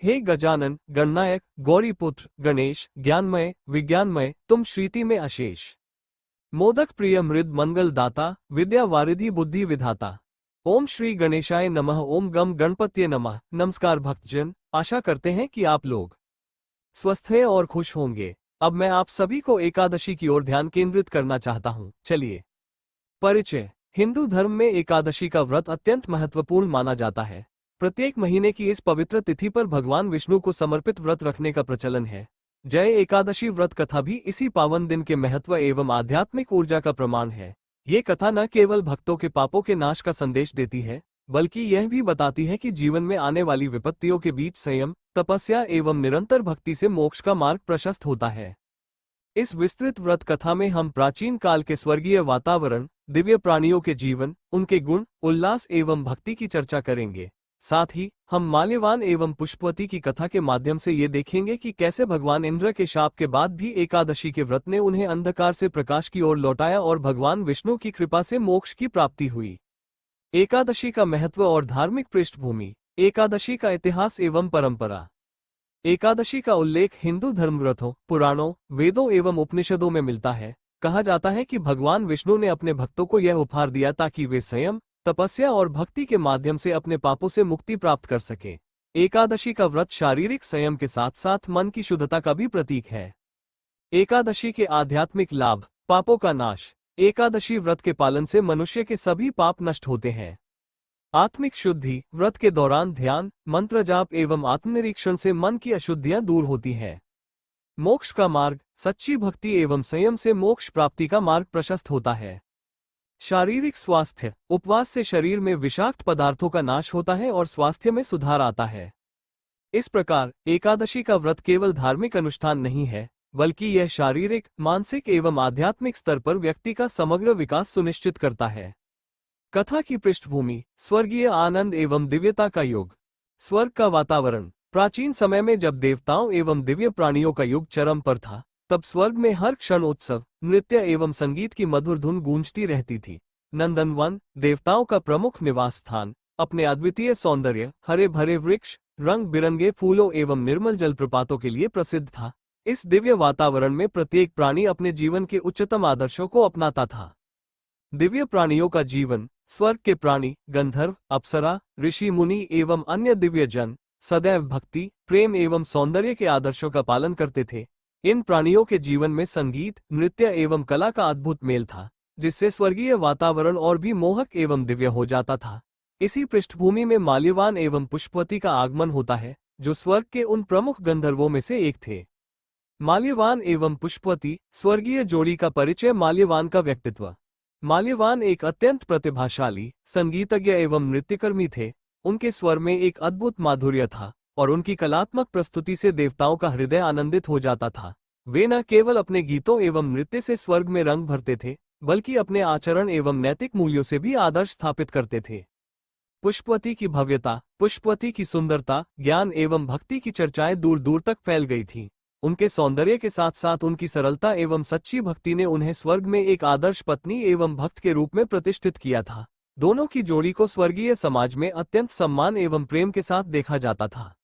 हे गजानन, गणनायक, गौरीपुत्र, गणेश, ज्ञानमय, विज्ञानमय, तुम श्रीति में अशेष। मोदक प्रिय मृद मंगल दाता, विद्या वारिधि बुद्धि विधाता। ओम श्री गणेशाय नमः। ओम गम गणपत्ये नमः। नमस्कार भक्तजन, आशा करते हैं कि आप लोग स्वस्थ हैं और खुश होंगे। अब मैं आप सभी को एकादशी की ओर ध्यान केंद्रित करना चाहता हूं। चलिए। परिचय। हिंदू धर्म में एकादशी का व्रत अत्यंत महत्वपूर्ण माना जाता है। प्रत्येक महीने की इस पवित्र तिथि पर भगवान विष्णु को समर्पित व्रत रखने का प्रचलन है। जय एकादशी व्रत कथा भी इसी पावन दिन के महत्व एवं आध्यात्मिक ऊर्जा का प्रमाण है। ये कथा न केवल भक्तों के पापों के नाश का संदेश देती है, बल्कि यह भी बताती है कि जीवन में आने वाली विपत्तियों के बीच संयम, तपस्या एवं निरंतर भक्ति से मोक्ष का मार्ग प्रशस्त होता है। इस विस्तृत व्रत कथा में हम प्राचीन काल के स्वर्गीय वातावरण, दिव्य प्राणियों के जीवन, उनके गुण, उल्लास एवं भक्ति की चर्चा करेंगे। साथ ही हम माल्यवान एवं पुष्पवती की कथा के माध्यम से ये देखेंगे कि कैसे भगवान इंद्र के शाप के बाद भी एकादशी के व्रत ने उन्हें अंधकार से प्रकाश की ओर लौटाया और भगवान विष्णु की कृपा से मोक्ष की प्राप्ति हुई। एकादशी का महत्व और धार्मिक पृष्ठभूमि। एकादशी का इतिहास एवं परंपरा। एकादशी का उल्लेख हिंदू धर्मग्रंथों, पुराणों, वेदों एवं उपनिषदों में मिलता है। कहा जाता है कि भगवान विष्णु ने अपने भक्तों को यह उपहार दिया ताकि वे संयम, तपस्या और भक्ति के माध्यम से अपने पापों से मुक्ति प्राप्त कर सके। एकादशी का व्रत शारीरिक संयम के साथ साथ मन की शुद्धता का भी प्रतीक है। एकादशी के आध्यात्मिक लाभ। पापों का नाश। एकादशी व्रत के पालन से मनुष्य के सभी पाप नष्ट होते हैं। आत्मिक शुद्धि। व्रत के दौरान ध्यान, मंत्र जाप एवं आत्मनिरीक्षण से मन की अशुद्धियां दूर होती हैं। मोक्ष का मार्ग। सच्ची भक्ति एवं संयम से मोक्ष प्राप्ति का मार्ग प्रशस्त होता है। शारीरिक स्वास्थ्य। उपवास से शरीर में विषाक्त पदार्थों का नाश होता है और स्वास्थ्य में सुधार आता है। इस प्रकार एकादशी का व्रत केवल धार्मिक अनुष्ठान नहीं है, बल्कि यह शारीरिक, मानसिक एवं आध्यात्मिक स्तर पर व्यक्ति का समग्र विकास सुनिश्चित करता है। कथा की पृष्ठभूमि। स्वर्गीय आनंद एवं दिव्यता का युग। स्वर्ग का वातावरण। प्राचीन समय में जब देवताओं एवं दिव्य प्राणियों का युग चरम पर था, तब स्वर्ग में हर क्षण उत्सव, नृत्य एवं संगीत की मधुर धुन गूंजती रहती थी। नंदनवन, देवताओं का प्रमुख निवास स्थान, अपने अद्वितीय सौंदर्य, हरे भरे वृक्ष, रंग बिरंगे फूलों एवं निर्मल जलप्रपातों के लिए प्रसिद्ध था। इस दिव्य वातावरण में प्रत्येक प्राणी अपने जीवन के उच्चतम आदर्शों को अपनाता था। दिव्य प्राणियों का जीवन। स्वर्ग के प्राणी, गंधर्व, अप्सरा, ऋषि मुनि एवं अन्य दिव्य जन सदैव भक्ति, प्रेम एवं सौंदर्य के आदर्शों का पालन करते थे। इन प्राणियों के जीवन में संगीत, नृत्य एवं कला का अद्भुत मेल था, जिससे स्वर्गीय वातावरण और भी मोहक एवं दिव्य हो जाता था। इसी पृष्ठभूमि में माल्यवान एवं पुष्पवती का आगमन होता है, जो स्वर्ग के उन प्रमुख गंधर्वों में से एक थे। माल्यवान एवं पुष्पवती, स्वर्गीय जोड़ी का परिचय। माल्यवान का व्यक्तित्व। माल्यवान एक अत्यंत प्रतिभाशाली, संगीतज्ञ एवं नृत्यकर्मी थे। उनके स्वर में एक अद्भुत माधुर्य था और उनकी कलात्मक प्रस्तुति से देवताओं का हृदय आनंदित हो जाता था। वे न केवल अपने गीतों एवं नृत्य से स्वर्ग में रंग भरते थे, बल्कि अपने आचरण एवं नैतिक मूल्यों से भी आदर्श स्थापित करते थे। पुष्पवती की भव्यता। पुष्पवती की सुंदरता, ज्ञान एवं भक्ति की चर्चाएं दूर दूर तक फैल गई थीं। उनके सौंदर्य के साथ साथ उनकी सरलता एवं सच्ची भक्ति ने उन्हें स्वर्ग में एक आदर्श पत्नी एवं भक्त के रूप में प्रतिष्ठित किया था। दोनों की जोड़ी को स्वर्गीय समाज में अत्यंत सम्मान एवं प्रेम के साथ देखा जाता था।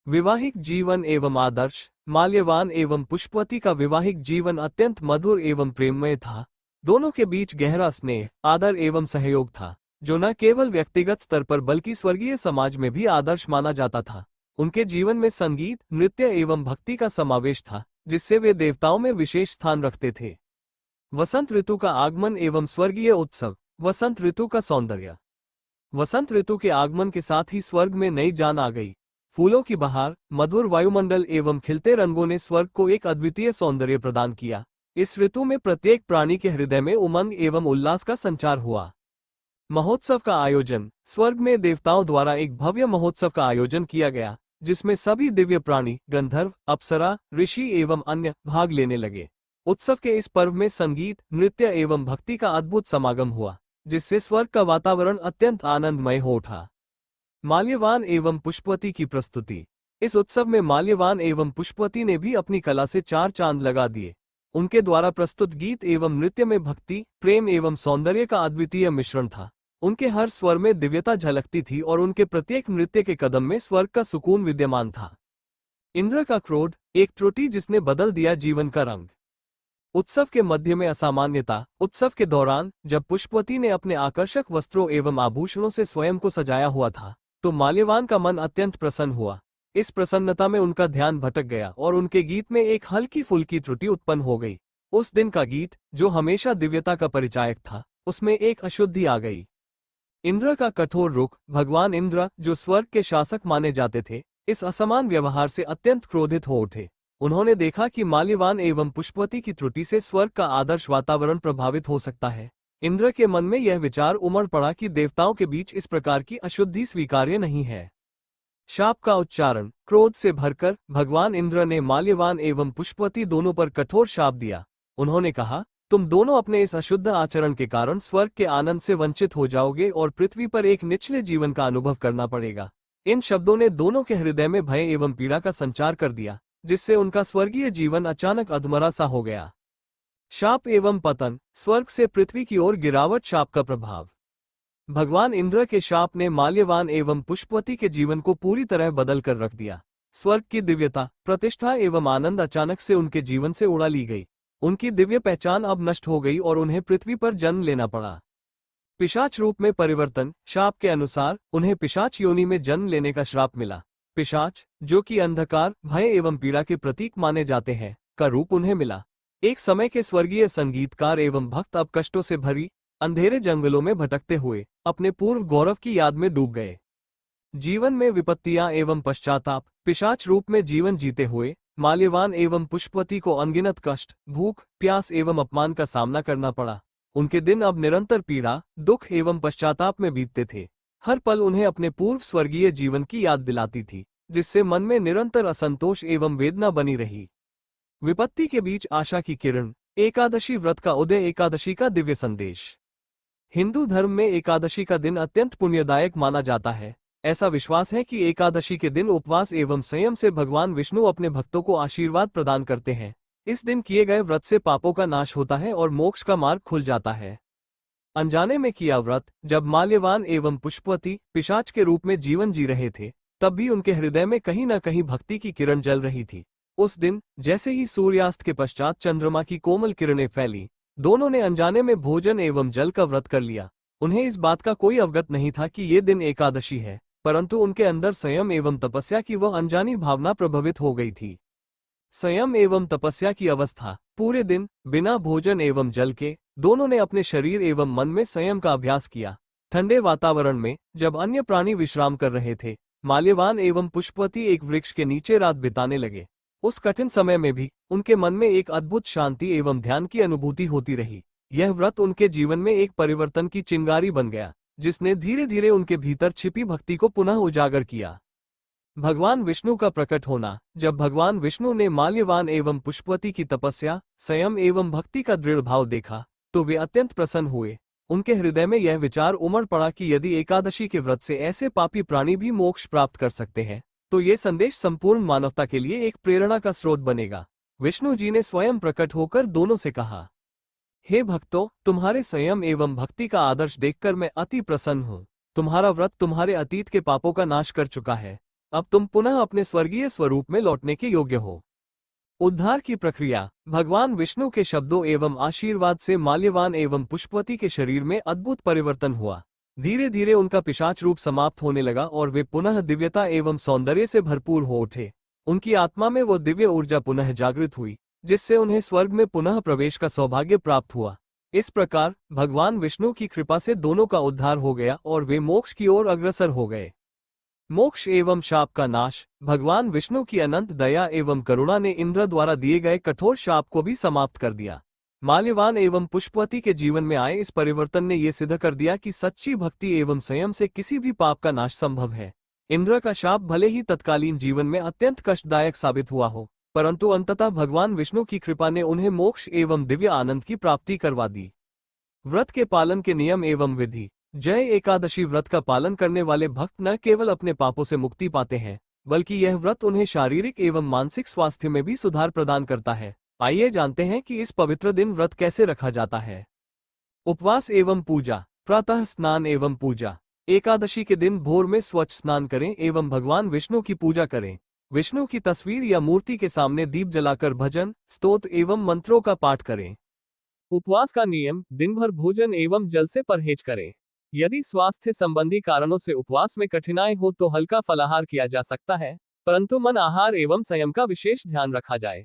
विवाहिक जीवन एवं आदर्श। माल्यवान एवं पुष्पवती का विवाहिक जीवन अत्यंत मधुर एवं प्रेममय था। दोनों के बीच गहरा स्नेह, आदर एवं सहयोग था, जो न केवल व्यक्तिगत स्तर पर बल्कि स्वर्गीय समाज में भी आदर्श माना जाता था। उनके जीवन में संगीत, नृत्य एवं भक्ति का समावेश था, जिससे वे देवताओं में विशेष स्थान रखते थे। वसंत ऋतु का आगमन एवं स्वर्गीय उत्सव। वसंत ऋतु का सौंदर्य। वसंत ऋतु के आगमन के साथ ही स्वर्ग में नई जान आ गई। फूलों की बहार, मधुर वायुमंडल एवं खिलते रंगों ने स्वर्ग को एक अद्वितीय सौंदर्य प्रदान किया। इस ऋतु में प्रत्येक प्राणी के हृदय में उमंग एवं उल्लास का संचार हुआ। महोत्सव का आयोजन। स्वर्ग में देवताओं द्वारा एक भव्य महोत्सव का आयोजन किया गया, जिसमें सभी दिव्य प्राणी, गंधर्व, अप्सरा, ऋषि एवं अन्य भाग लेने लगे। उत्सव के इस पर्व में संगीत, नृत्य एवं भक्ति का अद्भुत समागम हुआ, जिससे स्वर्ग का वातावरण अत्यंत आनंदमय हो उठा। माल्यवान एवं पुष्पवती की प्रस्तुति। इस उत्सव में माल्यवान एवं पुष्पवती ने भी अपनी कला से चार चांद लगा दिए। उनके द्वारा प्रस्तुत गीत एवं नृत्य में भक्ति, प्रेम एवं सौंदर्य का अद्वितीय मिश्रण था। उनके हर स्वर में दिव्यता झलकती थी और उनके प्रत्येक नृत्य के कदम में स्वर्ग का सुकून विद्यमान था। इंद्र का क्रोध, एक त्रुटि जिसने बदल दिया जीवन का रंग। उत्सव के मध्य में असामान्यता। उत्सव के दौरान जब पुष्पवती ने अपने आकर्षक वस्त्रों एवं आभूषणों से स्वयं को सजाया हुआ था, तो माल्यवान का मन अत्यंत प्रसन्न हुआ। इस प्रसन्नता में उनका ध्यान भटक गया और उनके गीत में एक हल्की फुल्की त्रुटि उत्पन्न हो गई। उस दिन का गीत, जो हमेशा दिव्यता का परिचायक था, उसमें एक अशुद्धि आ गई। इंद्र का कठोर रुख। भगवान इंद्र, जो स्वर्ग के शासक माने जाते थे, इस असमान व्यवहार से अत्यंत क्रोधित हो उठे। उन्होंने देखा कि माल्यवान एवं पुष्पवती की त्रुटि से स्वर्ग का आदर्श वातावरण प्रभावित हो सकता है। इंद्र के मन में यह विचार उमड़ पड़ा कि देवताओं के बीच इस प्रकार की अशुद्धि स्वीकार्य नहीं है। शाप का उच्चारण। क्रोध से भरकर भगवान इंद्र ने माल्यवान एवं पुष्पवती दोनों पर कठोर शाप दिया। उन्होंने कहा, तुम दोनों अपने इस अशुद्ध आचरण के कारण स्वर्ग के आनंद से वंचित हो जाओगे और पृथ्वी पर एक निचले जीवन का अनुभव करना पड़ेगा। इन शब्दों ने दोनों के हृदय में भय एवं पीड़ा का संचार कर दिया, जिससे उनका स्वर्गीय जीवन अचानक अधमरा सा हो गया। शाप एवं पतन। स्वर्ग से पृथ्वी की ओर गिरावट। शाप का प्रभाव। भगवान इंद्र के शाप ने माल्यवान एवं पुष्पवती के जीवन को पूरी तरह बदल कर रख दिया। स्वर्ग की दिव्यता, प्रतिष्ठा एवं आनंद अचानक से उनके जीवन से उड़ा ली गई। उनकी दिव्य पहचान अब नष्ट हो गई और उन्हें पृथ्वी पर जन्म लेना पड़ा। पिशाच रूप में परिवर्तन। शाप के अनुसार उन्हें पिशाच योनि में जन्म लेने का श्राप मिला। पिशाच, जो कि अंधकार, भय एवं पीड़ा के प्रतीक माने जाते हैं, का रूप उन्हें मिला। एक समय के स्वर्गीय संगीतकार एवं भक्त अब कष्टों से भरी अंधेरे जंगलों में भटकते हुए अपने पूर्व गौरव की याद में डूब गए। जीवन में विपत्तियां एवं पश्चाताप। पिशाच रूप में जीवन जीते हुए माल्यवान एवं पुष्पवती को अनगिनत कष्ट, भूख, प्यास एवं अपमान का सामना करना पड़ा। उनके दिन अब निरंतर पीड़ा, दुख एवं पश्चाताप में बीतते थे। हर पल उन्हें अपने पूर्व स्वर्गीय जीवन की याद दिलाती थी, जिससे मन में निरंतर असंतोष एवं वेदना बनी रही। विपत्ति के बीच आशा की किरण। एकादशी व्रत का उदय। एकादशी का दिव्य संदेश। हिंदू धर्म में एकादशी का दिन अत्यंत पुण्यदायक माना जाता है। ऐसा विश्वास है कि एकादशी के दिन उपवास एवं संयम से भगवान विष्णु अपने भक्तों को आशीर्वाद प्रदान करते हैं। इस दिन किए गए व्रत से पापों का नाश होता है और मोक्ष का मार्ग खुल जाता है। अनजाने में किया व्रत। जब माल्यवान एवं पुष्पवती पिशाच के रूप में जीवन जी रहे थे, तब भी उनके हृदय में कहीं न कहीं भक्ति की किरण जल रही थी। उस दिन जैसे ही सूर्यास्त के पश्चात चंद्रमा की कोमल किरणें फैली, दोनों ने अनजाने में भोजन एवं जल का व्रत कर लिया। उन्हें इस बात का कोई अवगत नहीं था कि ये दिन एकादशी है, परंतु उनके अंदर संयम एवं तपस्या की वह अनजानी भावना प्रभावित हो गई थी। संयम एवं तपस्या की अवस्था। पूरे दिन बिना भोजन एवं जल के दोनों ने अपने शरीर एवं मन में संयम का अभ्यास किया। ठंडे वातावरण में जब अन्य प्राणी विश्राम कर रहे थे, माल्यवान एवं पुष्पवती एक वृक्ष के नीचे रात बिताने लगे। उस कठिन समय में भी उनके मन में एक अद्भुत शांति एवं ध्यान की अनुभूति होती रही। यह व्रत उनके जीवन में एक परिवर्तन की चिंगारी बन गया, जिसने धीरे धीरे उनके भीतर छिपी भक्ति को पुनः उजागर किया। भगवान विष्णु का प्रकट होना। जब भगवान विष्णु ने माल्यवान एवं पुष्पवती की तपस्या, संयम एवं भक्ति का दृढ़ भाव देखा, तो वे अत्यंत प्रसन्न हुए। उनके हृदय में यह विचार उमड़ पड़ा कि यदि एकादशी के व्रत से ऐसे पापी प्राणी भी मोक्ष प्राप्त कर सकते हैं, तो ये संदेश संपूर्ण मानवता के लिए एक प्रेरणा का स्रोत बनेगा। विष्णु जी ने स्वयं प्रकट होकर दोनों से कहा, हे भक्तों, तुम्हारे संयम एवं भक्ति का आदर्श देखकर मैं अति प्रसन्न हूँ। तुम्हारा व्रत तुम्हारे अतीत के पापों का नाश कर चुका है। अब तुम पुनः अपने स्वर्गीय स्वरूप में लौटने के योग्य हो। उद्धार की प्रक्रिया। भगवान विष्णु के शब्दों एवं आशीर्वाद से माल्यवान एवं पुष्पवती के शरीर में अद्भुत परिवर्तन हुआ। धीरे धीरे उनका पिशाच रूप समाप्त होने लगा और वे पुनः दिव्यता एवं सौंदर्य से भरपूर हो उठे। उनकी आत्मा में वो दिव्य ऊर्जा पुनः जागृत हुई, जिससे उन्हें स्वर्ग में पुनः प्रवेश का सौभाग्य प्राप्त हुआ। इस प्रकार भगवान विष्णु की कृपा से दोनों का उद्धार हो गया और वे मोक्ष की ओर अग्रसर हो गए। मोक्ष एवं शाप का नाश। भगवान विष्णु की अनंत दया एवं करुणा ने इंद्र द्वारा दिए गए कठोर शाप को भी समाप्त कर दिया। माल्यवान एवं पुष्पवती के जीवन में आए इस परिवर्तन ने यह सिद्ध कर दिया कि सच्ची भक्ति एवं संयम से किसी भी पाप का नाश संभव है। इंद्र का शाप भले ही तत्कालीन जीवन में अत्यंत कष्टदायक साबित हुआ हो, परंतु अंततः भगवान विष्णु की कृपा ने उन्हें मोक्ष एवं दिव्य आनंद की प्राप्ति करवा दी। व्रत के पालन के नियम एवं विधि। जय एकादशी व्रत का पालन करने वाले भक्त न केवल अपने पापों से मुक्ति पाते हैं, बल्कि यह व्रत उन्हें शारीरिक एवं मानसिक स्वास्थ्य में भी सुधार प्रदान करता है। आइए जानते हैं कि इस पवित्र दिन व्रत कैसे रखा जाता है। उपवास एवं पूजा। प्रातः स्नान एवं पूजा। एकादशी के दिन भोर में स्वच्छ स्नान करें एवं भगवान विष्णु की पूजा करें। विष्णु की तस्वीर या मूर्ति के सामने दीप जलाकर भजन, स्तोत्र एवं मंत्रों का पाठ करें। उपवास का नियम, दिन भर भोजन एवं जल से परहेज करें। यदि स्वास्थ्य संबंधी कारणों से उपवास में कठिनाई हो तो हल्का फलाहार किया जा सकता है, परंतु मन आहार एवं संयम का विशेष ध्यान रखा जाए।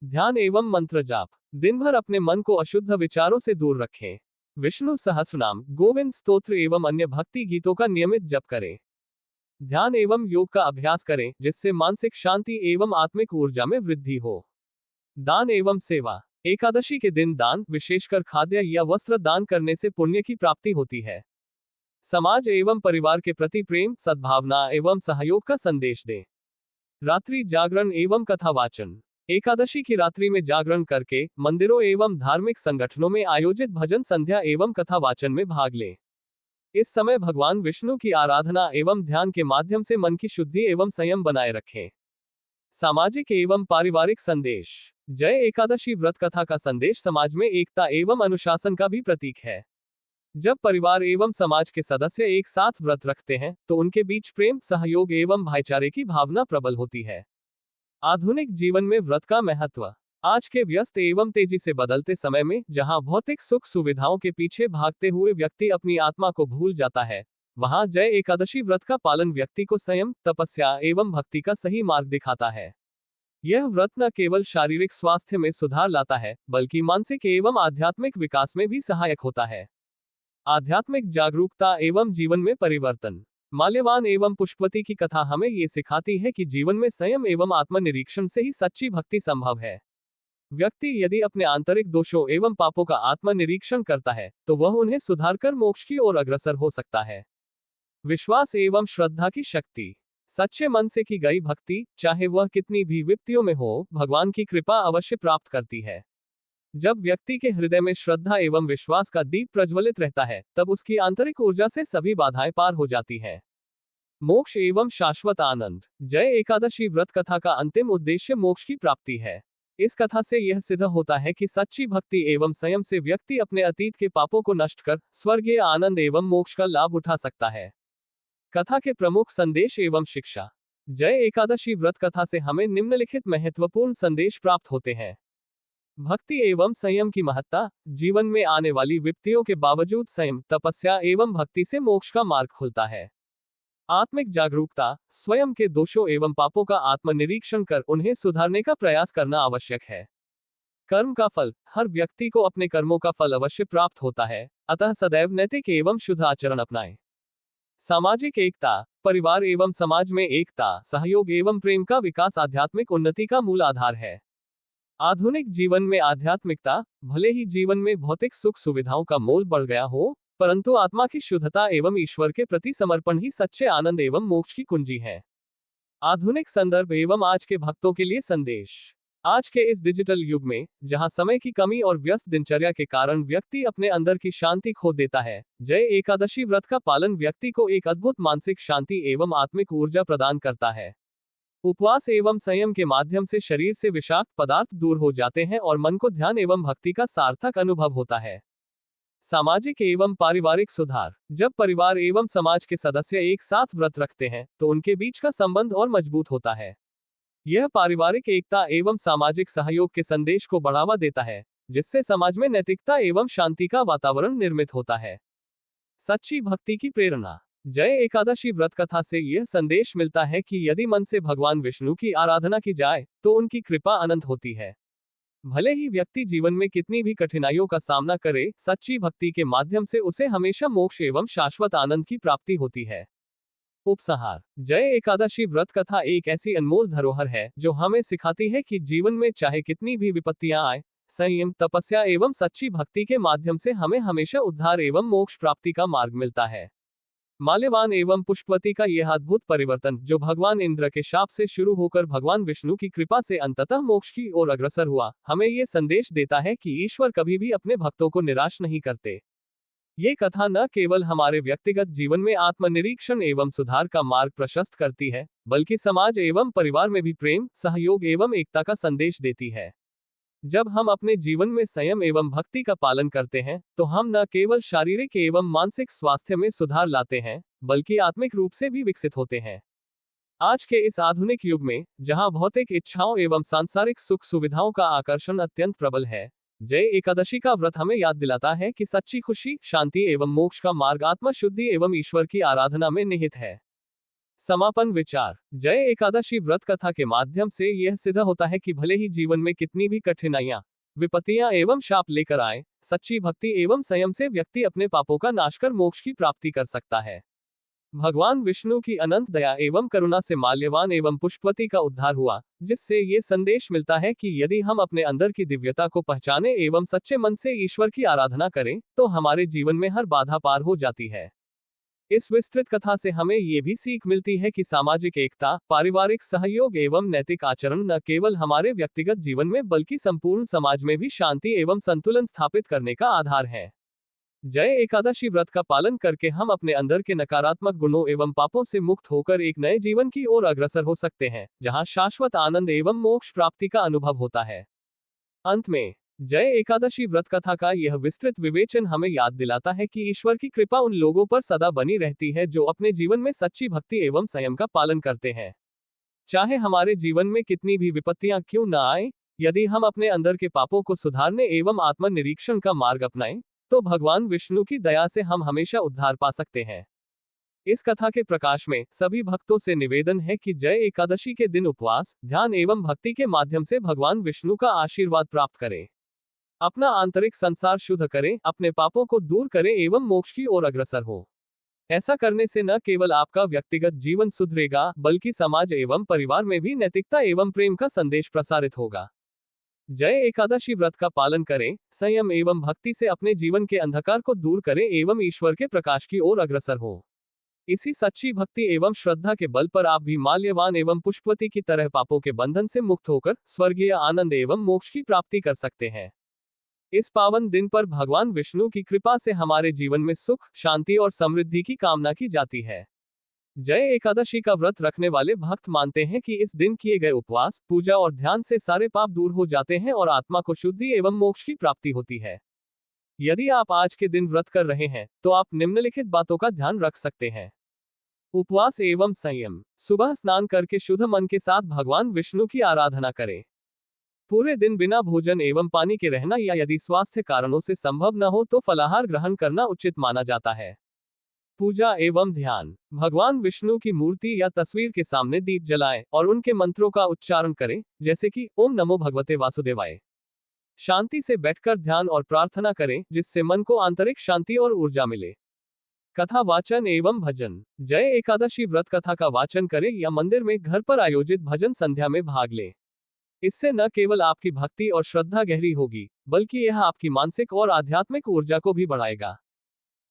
ध्यान एवं मंत्र जाप। दिन भर अपने मन को अशुद्ध विचारों से दूर रखें। विष्णु सहस्रनाम, गोविंद स्तोत्र एवं अन्य भक्ति गीतों का नियमित जप करें। ध्यान एवं योग का अभ्यास करें, जिससे मानसिक शांति एवं आत्मिक ऊर्जा में वृद्धि हो। दान एवं सेवा। एकादशी के दिन दान, विशेषकर खाद्य या वस्त्र दान करने से पुण्य की प्राप्ति होती है। समाज एवं परिवार के प्रति प्रेम, सद्भावना एवं सहयोग का संदेश दें। रात्रि जागरण एवं कथा वाचन। एकादशी की रात्रि में जागरण करके मंदिरों एवं धार्मिक संगठनों में आयोजित भजन संध्या एवं कथा वाचन में भाग लें। इस समय भगवान विष्णु की आराधना एवं ध्यान के माध्यम से मन की शुद्धि एवं संयम बनाए रखें। सामाजिक एवं पारिवारिक संदेश। जय एकादशी व्रत कथा का संदेश समाज में एकता एवं अनुशासन का भी प्रतीक है। जब परिवार एवं समाज के सदस्य एक साथ व्रत रखते हैं तो उनके बीच प्रेम, सहयोग एवं भाईचारे की भावना प्रबल होती है। आधुनिक जीवन में व्रत का महत्व। आज के व्यस्त एवं तेजी से बदलते समय में जहां भौतिक सुख सुविधाओं के पीछे भागते हुए व्यक्ति अपनी आत्मा को भूल जाता है, वहां जय एकादशी व्रत का पालन व्यक्ति को संयम, तपस्या एवं भक्ति का सही मार्ग दिखाता है। यह व्रत न केवल शारीरिक स्वास्थ्य में सुधार लाता है, बल्कि मानसिक एवं आध्यात्मिक विकास में भी सहायक होता है। आध्यात्मिक जागरूकता एवं जीवन में परिवर्तन। माल्यवान एवं पुष्पवती की कथा हमें ये सिखाती है कि जीवन में संयम एवं आत्मनिरीक्षण से ही सच्ची भक्ति संभव है। व्यक्ति यदि अपने आंतरिक दोषों एवं पापों का आत्मनिरीक्षण करता है तो वह उन्हें सुधारकर मोक्ष की ओर अग्रसर हो सकता है। विश्वास एवं श्रद्धा की शक्ति। सच्चे मन से की गई भक्ति, चाहे वह कितनी भी विपत्तियों में हो, भगवान की कृपा अवश्य प्राप्त करती है। जब व्यक्ति के हृदय में श्रद्धा एवं विश्वास का दीप प्रज्वलित रहता है, तब उसकी आंतरिक ऊर्जा से सभी बाधाएं पार हो जाती हैं। मोक्ष एवं शाश्वत आनंद। जय एकादशी व्रत कथा का अंतिम उद्देश्य मोक्ष की प्राप्ति है। इस कथा से यह सिद्ध होता है कि सच्ची भक्ति एवं संयम से व्यक्ति अपने अतीत के पापों को नष्ट कर स्वर्गीय आनंद एवं मोक्ष का लाभ उठा सकता है। कथा के प्रमुख संदेश एवं शिक्षा। जय एकादशी व्रत कथा से हमें निम्नलिखित महत्वपूर्ण संदेश प्राप्त होते हैं। भक्ति एवं संयम की महत्ता। जीवन में आने वाली विपत्तियों के बावजूद संयम, तपस्या एवं भक्ति से मोक्ष का मार्ग खुलता है। आत्मिक जागरूकता। स्वयं के दोषों एवं पापों का आत्मनिरीक्षण कर उन्हें सुधारने का प्रयास करना आवश्यक है। कर्म का फल। हर व्यक्ति को अपने कर्मों का फल अवश्य प्राप्त होता है, अतः सदैव नैतिक एवं शुद्ध आचरण अपनाएं। सामाजिक एकता। परिवार एवं समाज में एकता, सहयोग एवं प्रेम का विकास आध्यात्मिक उन्नति का मूल आधार है। आधुनिक जीवन में आध्यात्मिकता। भले ही जीवन में भौतिक सुख सुविधाओं का मोल बढ़ गया हो, परंतु आत्मा की शुद्धता एवं ईश्वर के प्रति समर्पण ही सच्चे आनंद एवं मोक्ष की कुंजी है। आधुनिक संदर्भ एवं आज के भक्तों के लिए संदेश। आज के इस डिजिटल युग में, जहां समय की कमी और व्यस्त दिनचर्या के कारण व्यक्ति अपने अंदर की शांति खो देता है, जय एकादशी व्रत का पालन व्यक्ति को एक अद्भुत मानसिक शांति एवं आत्मिक ऊर्जा प्रदान करता है। उपवास एवं संयम के माध्यम से शरीर से विषाक्त पदार्थ दूर हो जाते हैं और मन को ध्यान एवं भक्ति का सार्थक अनुभव होता है। सामाजिक एवं पारिवारिक सुधार। जब परिवार एवं समाज के सदस्य एक साथ व्रत रखते हैं तो उनके बीच का संबंध और मजबूत होता है। यह पारिवारिक एकता एवं सामाजिक सहयोग के संदेश को बढ़ावा देता है, जिससे समाज में नैतिकता एवं शांति का वातावरण निर्मित होता है। सच्ची भक्ति की प्रेरणा। जय एकादशी व्रत कथा से यह संदेश मिलता है कि यदि मन से भगवान विष्णु की आराधना की जाए तो उनकी कृपा अनंत होती है। भले ही व्यक्ति जीवन में कितनी भी कठिनाइयों का सामना करे, सच्ची भक्ति के माध्यम से उसे हमेशा मोक्ष एवं शाश्वत आनंद की प्राप्ति होती है। उपसंहार। जय एकादशी व्रत कथा एक ऐसी अनमोल धरोहर है जो हमें सिखाती है कि जीवन में चाहे कितनी भी विपत्तियां आए, संयम, तपस्या एवं सच्ची भक्ति के माध्यम से हमें हमेशा उद्धार एवं मोक्ष प्राप्ति का मार्ग मिलता है। माल्यवान एवं पुष्पवती का यह अद्भुत परिवर्तन, जो भगवान इंद्र के शाप से शुरू होकर भगवान विष्णु की कृपा से अंततः मोक्ष की ओर अग्रसर हुआ, हमें यह संदेश देता है कि ईश्वर कभी भी अपने भक्तों को निराश नहीं करते। ये कथा न केवल हमारे व्यक्तिगत जीवन में आत्मनिरीक्षण एवं सुधार का मार्ग प्रशस्त करती है, बल्कि समाज एवं परिवार में भी प्रेम, सहयोग एवं एकता का संदेश देती है। जब हम अपने जीवन में संयम एवं भक्ति का पालन करते हैं तो हम न केवल शारीरिक एवं मानसिक स्वास्थ्य में सुधार लाते हैं, बल्कि आत्मिक रूप से भी विकसित होते हैं। आज के इस आधुनिक युग में, जहां भौतिक इच्छाओं एवं सांसारिक सुख सुविधाओं का आकर्षण अत्यंत प्रबल है, जय एकादशी का व्रत हमें याद दिलाता है कि सच्ची खुशी, शांति एवं मोक्ष का मार्ग आत्मा शुद्धि एवं ईश्वर की आराधना में निहित है। समापन विचार। जय एकादशी व्रत कथा के माध्यम से यह सिद्ध होता है कि भले ही जीवन में कितनी भी कठिनाइयां, विपत्तियां एवं शाप लेकर आए, सच्ची भक्ति एवं संयम से व्यक्ति अपने पापों का नाश कर मोक्ष की प्राप्ति कर सकता है। भगवान विष्णु की अनंत दया एवं करुणा से माल्यवान एवं पुष्पवती का उद्धार हुआ, जिससे ये संदेश मिलता है कि यदि हम अपने अंदर की दिव्यता को पहचाने एवं सच्चे मन से ईश्वर की आराधना करें, तो हमारे जीवन में हर बाधा पार हो जाती है। इस विस्तृत कथा से हमें ये भी सीख मिलती है कि सामाजिक एकता, पारिवारिक सहयोग एवं नैतिक आचरण न केवल हमारे व्यक्तिगत जीवन में बल्कि संपूर्ण समाज में भी शांति एवं संतुलन स्थापित करने का आधार है। जय एकादशी व्रत का पालन करके हम अपने अंदर के नकारात्मक गुणों एवं पापों से मुक्त होकर एक नए जीवन की ओर अग्रसर हो सकते हैं, जहां शाश्वत आनंद एवं मोक्ष प्राप्ति का अनुभव होता है। अंत में, जय एकादशी व्रत कथा का यह विस्तृत विवेचन हमें याद दिलाता है कि ईश्वर की कृपा उन लोगों पर सदा बनी रहती है जो अपने जीवन में सच्ची भक्ति एवं संयम का पालन करते हैं। चाहे हमारे जीवन में कितनी भी विपत्तियां क्यों न आए, यदि हम अपने अंदर के पापों को सुधारने एवं आत्मनिरीक्षण का मार्ग अपनाएं, तो भगवान विष्णु की दया से हम हमेशा उद्धार पा सकते हैं। इस कथा के प्रकाश में सभी भक्तों से निवेदन है कि जय एकादशी के दिन उपवास, ध्यान एवं भक्ति के माध्यम से भगवान विष्णु का आशीर्वाद प्राप्त करें, अपना आंतरिक संसार शुद्ध करें, अपने पापों को दूर करें एवं मोक्ष की ओर अग्रसर हो। ऐसा करने से न केवल आपका व्यक्तिगत जीवन सुधरेगा, बल्कि समाज एवं परिवार में भी नैतिकता एवं प्रेम का संदेश प्रसारित होगा। जय एकादशी व्रत का पालन करें, संयम एवं भक्ति से अपने जीवन के अंधकार को दूर करें एवं ईश्वर के प्रकाश की ओर अग्रसर हो। इसी सच्ची भक्ति एवं श्रद्धा के बल पर आप भी माल्यवान एवं पुष्पवती की तरह पापों के बंधन से मुक्त होकर स्वर्गीय आनंद एवं मोक्ष की प्राप्ति कर सकते हैं। इस पावन दिन पर भगवान विष्णु की कृपा से हमारे जीवन में सुख, शांति और समृद्धि की कामना की जाती है। जय एकादशी का व्रत रखने वाले भक्त मानते हैं कि इस दिन किए गए उपवास, पूजा और ध्यान से सारे पाप दूर हो जाते हैं और आत्मा को शुद्धि एवं मोक्ष की प्राप्ति होती है। यदि आप आज के दिन व्रत कर रहे हैं, तो आप निम्नलिखित बातों का ध्यान रख सकते हैं। उपवास एवं संयम। सुबह स्नान करके शुद्ध मन के साथ भगवान विष्णु की आराधना करें। पूरे दिन बिना भोजन एवं पानी के रहना या यदि स्वास्थ्य कारणों से संभव न हो तो फलाहार ग्रहण करना उचित माना जाता है। पूजा एवं ध्यान। भगवान विष्णु की मूर्ति या तस्वीर के सामने दीप जलाएं और उनके मंत्रों का उच्चारण करें, जैसे कि ओम नमो भगवते वासुदेवाय। शांति से बैठकर ध्यान और प्रार्थना करें, जिससे मन को आंतरिक शांति और ऊर्जा मिले। कथा वाचन एवं भजन। जय एकादशी व्रत कथा का वाचन करें या मंदिर में घर पर आयोजित भजन संध्या में भाग लें। इससे न केवल आपकी भक्ति और श्रद्धा गहरी होगी, बल्कि यह आपकी मानसिक और आध्यात्मिक ऊर्जा को भी बढ़ाएगा।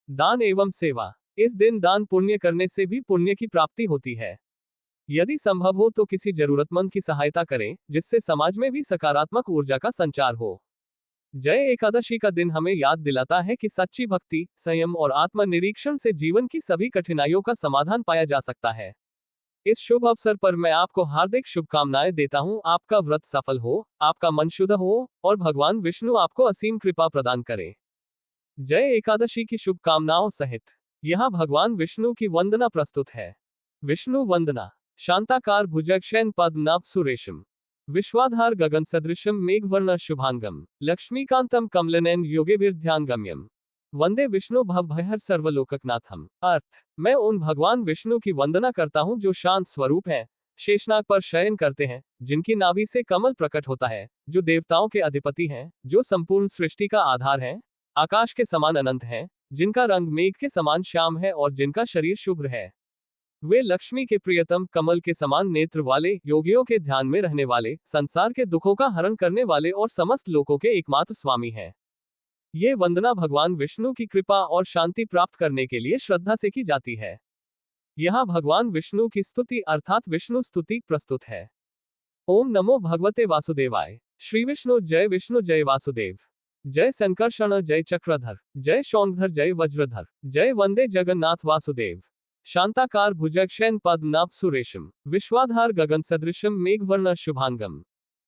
दान एवं सेवा। इस दिन दान पुण्य करने से भी पुण्य की प्राप्ति होती है। यदि संभव हो तो किसी जरूरतमंद की सहायता करें, जिससे समाज में भी सकारात्मक ऊर्जा का संचार हो। जय एकादशी का दिन हमें याद दिलाता है कि सच्ची भक्ति, संयम और आत्मनिरीक्षण से जीवन की सभी कठिनाइयों का समाधान पाया जा सकता है। इस शुभ अवसर पर मैं आपको हार्दिक शुभकामनाएं देता हूं। आपका व्रत सफल हो, आपका मन शुद्ध हो और भगवान विष्णु आपको असीम कृपा प्रदान करे। जय एकादशी की शुभकामनाओं सहित यहाँ भगवान विष्णु की वंदना प्रस्तुत है। विष्णु वंदना। शांताकार भुजगशयन पद्मनाभ सुरेशम, विश्वाधार गगन सदृशम मेघवर्ण शुभांगम, लक्ष्मीकांतम कमलनयन योगेभिर्ध्यानगम्यम, वंदे विष्णु भवभयहर सर्वलोकनाथम। अर्थ, मैं उन भगवान विष्णु की वंदना करता हूँ जो शांत स्वरूप हैं, शेषनाग पर शयन करते हैं, जिनकी नाभि से कमल प्रकट होता है, जो देवताओं के अधिपति हैं, जो संपूर्ण सृष्टि का आधार हैं, आकाश के समान अनंत हैं, जिनका रंग मेघ के समान श्याम है और जिनका शरीर शुभ्र है। वे लक्ष्मी के प्रियतम, कमल के समान नेत्र वाले, योगियों के ध्यान में रहने वाले, संसार के दुखों का हरण करने वाले और समस्त लोकों के एकमात्र स्वामी हैं। ये वंदना भगवान विष्णु की कृपा और शांति प्राप्त करने के लिए श्रद्धा से की जाती है। यहाँ भगवान विष्णु की स्तुति अर्थात विष्णु स्तुति प्रस्तुत है। ओम नमो भगवते वासुदेवाय। श्री विष्णु जय वासुदेव। जय संकर्षण जय चक्रधर, जय शौंगधर जय वज्रधर, जय वंदे जगन्नाथ वासुदेव। शांताकार भुजगशयन पद्मनाभ सुरेशम, विश्वाधार गगन सदृशम मेघवर्ण शुभांगम,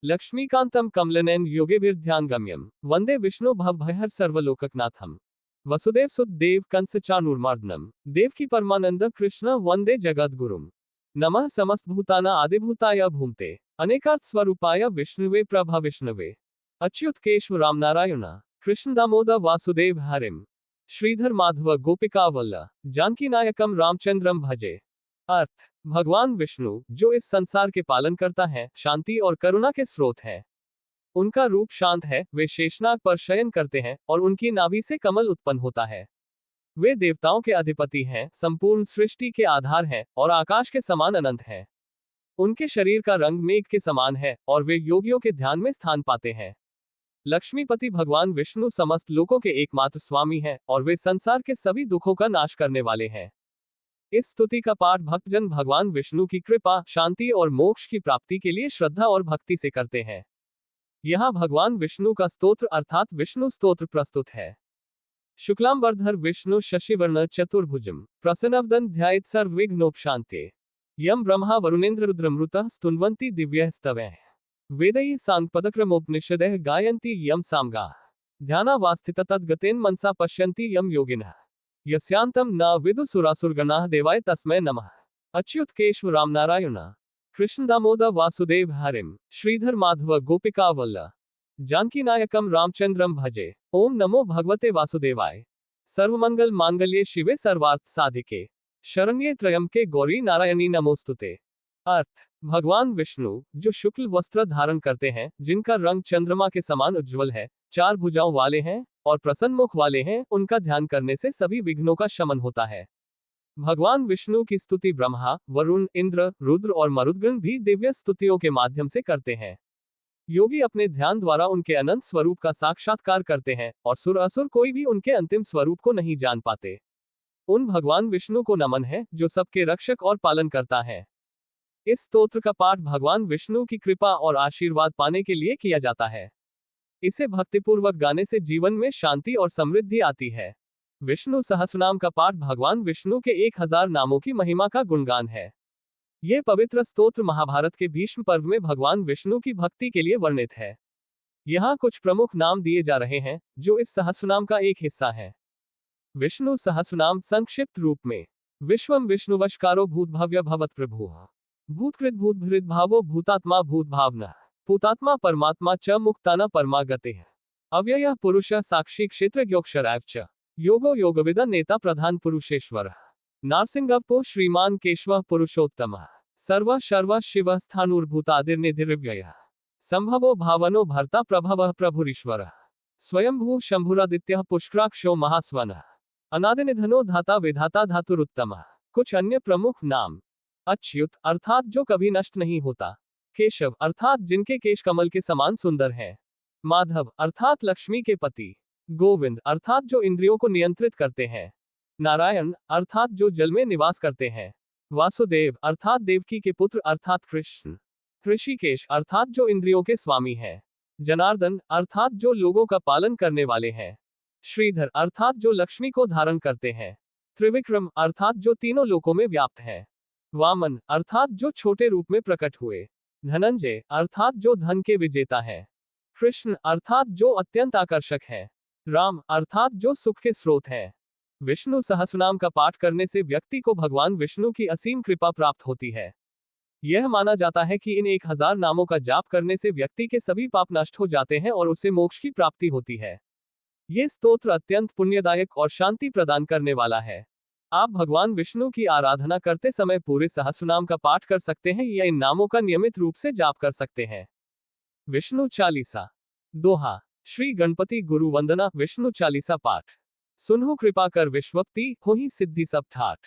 लक्ष्मीकांतं कमलनयन योगिभिर्ध्यानगम्यं वंदे विष्णु भवभयहर सर्वलोकनाथम। वसुदेव सुत देव कंस चाणूरमर्दनम देवकी परमानंद कृष्ण वंदे जगद्गुरुम। नमः समस्त भूताना आदिभूताय भूमते अनेकार्थ स्वरूपाय विष्णुवे प्रभा विष्णुवे। अच्युत केशव राम नारायण कृष्ण दामोदर वासुदेव हरिम। श्रीधर माधव गोपिका वल्लभ जानकी नायकम रामचंद्रम भजे। अर्थ, भगवान विष्णु जो इस संसार के पालन करता है, शांति और करुणा के स्रोत है। उनका रूप शांत है, वे शेषनाग पर शयन करते हैं और उनकी नाभि से कमल उत्पन्न होता है। वे देवताओं के अधिपति हैं, संपूर्ण सृष्टि के आधार हैं और आकाश के समान अनंत हैं। उनके शरीर का रंग मेघ के समान है और वे योगियों के ध्यान में स्थान पाते हैं। लक्ष्मीपति भगवान विष्णु समस्त लोकों के एकमात्र स्वामी हैं और वे संसार के सभी दुखों का नाश करने वाले हैं। इस स्तुति का पाठ भक्तजन भगवान विष्णु की कृपा, शांति और मोक्ष की प्राप्ति के लिए श्रद्धा और भक्ति से करते हैं। यहाँ भगवान विष्णु का स्तोत्र अर्थात विष्णु स्तोत्र प्रस्तुत है। शुक्लांबरधर विष्णु शशिवर्ण चतुर्भुजम प्रसन्नवदन ध्यायेत् सर्वविघ्नोपशान्त्यै। यम ब्रह्मा वरुणेन्द्र रुद्रमृतः स्तुन्वन्ति दिव्यैः स्तवैः। वेदैः साङ्गपदक्रमोपनिषदैः गायन्ति यम सामगाः। ध्यानावस्थित तद्गतेन मनसा पश्यन्ति यम योगिनः। यस्यान्तं न विदुसुरासुरगणाः देवाय तस्मै नमः। अच्युत केशव राम नारायण कृष्ण दामोदर वासुदेव हरिम। श्रीधर माधव गोपिका वल्लभ जानकी नायकम रामचंद्रम भजे। ओम नमो भगवते वासुदेवाय। सर्वमंगल मांगल्ये शिवे सर्वार्थ साधिके शरण्ये त्र्यंबके गौरी नारायणी नमोस्तुते। अर्थ, भगवान विष्णु जो शुक्ल वस्त्र धारण करते हैं, जिनका रंग चंद्रमा के समान उज्ज्वल है, चार भुजाओं वाले हैं और प्रसन्न मुख वाले हैं, उनका ध्यान करने से सभी विघ्नों का शमन होता है। भगवान विष्णु की स्तुति ब्रह्मा, वरुण, इंद्र, रुद्र और मरुद्गण भी दिव्य स्तुतियों के माध्यम से करते हैं। योगी अपने ध्यान द्वारा उनके अनंत स्वरूप का साक्षात्कार करते हैं और सुर असुर कोई भी उनके अंतिम स्वरूप को नहीं जान पाते। उन भगवान विष्णु को नमन है जो सबके रक्षक और पालन करता है। इस स्तोत्र का पाठ भगवान विष्णु की कृपा और आशीर्वाद पाने के लिए किया जाता है। इसे भक्तिपूर्वक गाने से जीवन में शांति और समृद्धि आती है। विष्णु सहस्रनाम का पाठ भगवान विष्णु के 1000 नामों की महिमा का गुणगान है। यह पवित्र स्तोत्र महाभारत के भीष्म पर्व में भगवान विष्णु की भक्ति के लिए वर्णित है। यहाँ कुछ प्रमुख नाम दिए जा रहे हैं जो इस सहस्रनाम का एक हिस्सा है। विष्णु सहस्रनाम संक्षिप्त रूप में विश्वम विष्णुवशकारो भूतभव्य भवत प्रभु भूतकृत भूतभृत भावो भूतात्मा भूत भावना भूतात्मा परमात्मा च मुक्ताना परमागते अव्ययः पुरुषः साक्षी क्षेत्रज्ञोक्षराय च योगो योगविद नेता प्रधान पुरुषेश्वर नारसिंगपो श्रीमान केशव पुरुषोत्तम सर्व शर्व शिव स्थानुर्भूतादिर्निधिर्व्ययः संभवो भावनो भर्ता प्रभवः प्रभुरीश्वर स्वयंभू शंभुरादित्यः पुष्कराक्षो महास्वनः अनादिनिधनो धाता विधाता धातुरुत्तमः। कुछ अन्य प्रमुख नाम। अच्युत अर्थात जो कभी नष्ट नहीं होता। केशव अर्थात जिनके केश कमल के समान सुंदर हैं। माधव अर्थात लक्ष्मी के पति। गोविंद अर्थात जो इंद्रियों को नियंत्रित करते हैं। नारायण अर्थात जो जल में निवास करते हैं। वासुदेव अर्थात देवकी के पुत्र अर्थात कृष्ण। ऋषिकेश अर्थात जो इंद्रियों के स्वामी हैं। जनार्दन अर्थात जो लोगों का पालन करने वाले हैं। श्रीधर अर्थात जो लक्ष्मी को धारण करते हैं। त्रिविक्रम अर्थात जो तीनों लोकों में व्याप्त है। वामन अर्थात जो छोटे रूप में प्रकट हुए। धनंजय अर्थात जो धन के विजेता है। कृष्ण अर्थात जो अत्यंत आकर्षक है। राम अर्थात जो सुख के स्रोत है। विष्णु सहस्रनाम का पाठ करने से व्यक्ति को भगवान विष्णु की असीम कृपा प्राप्त होती है। यह माना जाता है कि इन 1000 नामों का जाप करने से व्यक्ति के सभी पाप नष्ट हो जाते हैं और उसे मोक्ष की प्राप्ति होती है। ये स्तोत्र अत्यंत पुण्यदायक और शांति प्रदान करने वाला है। आप भगवान विष्णु की आराधना करते समय पूरे सहस्रनाम का पाठ कर सकते हैं या इन नामों का नियमित रूप से जाप कर सकते हैं। विष्णु चालीसा। दोहा। श्री गणपति गुरु वंदना विष्णु चालीसा पाठ। सुनहु कृपा कर विश्वप्ति होहि सिद्धि सब ठाठ।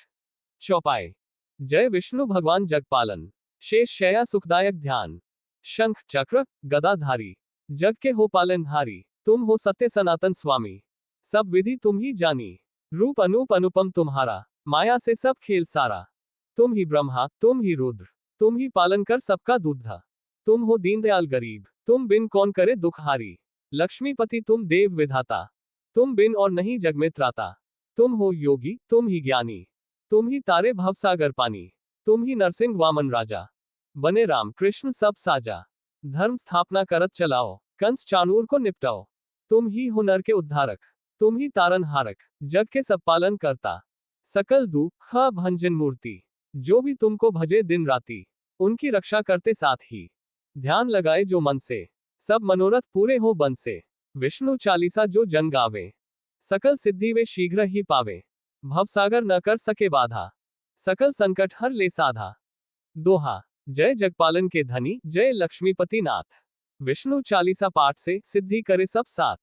चौपाई। जय विष्णु भगवान जगपालन। शेष शया सुखदायक ध्यान। शंख चक्र गदाधारी जग के हो पालनहारी। तुम हो सत्य सनातन स्वामी। सब विधि तुम ही जानी। रूप अनूप अनुपम तुम्हारा। माया से सब खेल सारा। तुम ही ब्रह्मा तुम ही रुद्र। तुम ही पालन कर सबका दूधा। तुम हो दीनदयाल गरीब। तुम बिन कौन करे दुखहारी। लक्ष्मीपति तुम देव विधाता। तुम बिन और नहीं जग में त्राता। तुम हो योगी तुम ही ज्ञानी। तुम ही तारे भवसागर पानी। तुम ही नरसिंह वामन राजा। बने राम कृष्ण सब साजा। धर्म स्थापना करत चलाओ, कंस चाणूर को निपटाओ। तुम ही हो नर के उद्धारक, तुम ही तारनहारक, जग के सब पालन करता, सकल दुख भंजन मूर्ति। जो भी तुमको भजे दिन राति, उनकी रक्षा करते साथ ही। ध्यान लगाए जो मन से, सब मनोरथ पूरे हो बन से। विष्णु चालीसा जो जन गावे, सकल सिद्धि वे शीघ्र ही पावे। भवसागर न कर सके बाधा, सकल संकट हर ले साधा। दोहा। जय जगपालन के धनी, जय लक्ष्मीपति नाथ। विष्णु चालीसा पाठ से सिद्धि करे सब साथ।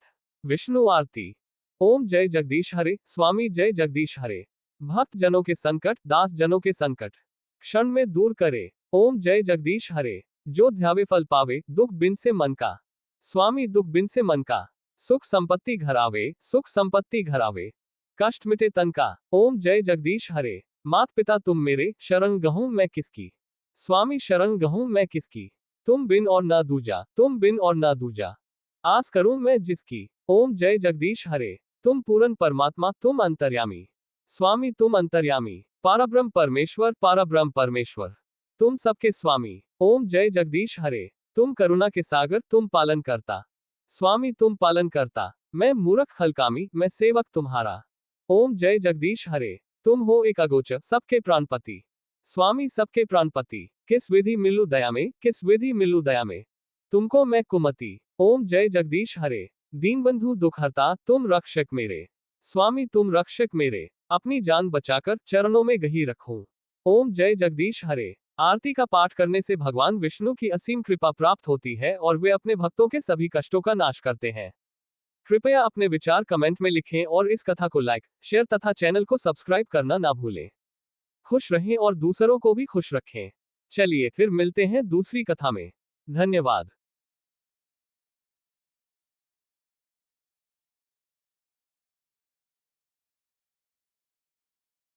विष्णु आरती। ओम जय जगदीश हरे, स्वामी जय जगदीश हरे। भक्त जनों के संकट, दास जनों के संकट, क्षण में दूर करे। ओम जय जगदीश हरे। जो ध्यावे फल पावे, दुख बिन से मन का। स्वामी दुख बिन से मन का, सुख संपत्ति घर आवे, सुख संपत्ति घर आवे। कष्ट मिटे तन का। ओम जय जगदीश हरे। मात पिता तुम मेरे, शरण गहूं मैं किसकी। स्वामी शरण गहूं मैं किसकी। तुम बिन और ना दूजा, तुम बिन और ना दूजा, आस करूं मैं जिसकी। ओम जय जगदीश हरे। तुम पूर्ण परमात्मा, तुम अंतर्यामी। स्वामी तुम अंतर्यामी, पारब्रह्म परमेश्वर, पारब्रह्म परमेश्वर, तुम सबके स्वामी। ओम जय जगदीश हरे। तुम करुणा के सागर, तुम पालन करता, स्वामी तुम पालन करता। मैं मूर्ख हलकामी, मैं सेवक तुम्हारा। ओम जय जगदीश हरे। तुम हो एक अगोचर, सबके प्राणपति, स्वामी सबके प्राणपति। किस विधि मिलू दया में, किस विधि मिलू दया में, तुमको मैं कुमति। ओम जय जगदीश हरे। दीनबंधु दुख हरता, तुम रक्षक मेरे, स्वामी तुम रक्षक मेरे। अपनी जान बचाकर चरणों में गही रखूं। ओम जय जगदीश हरे। आरती का पाठ करने से भगवान विष्णु की असीम कृपा प्राप्त होती है और वे अपने भक्तों के सभी कष्टों का नाश करते हैं। कृपया अपने विचार कमेंट में लिखें और इस कथा को लाइक, शेयर तथा चैनल को सब्सक्राइब करना ना भूलें। खुश रहें और दूसरों को भी खुश रखें। चलिए फिर मिलते हैं दूसरी कथा में। धन्यवाद।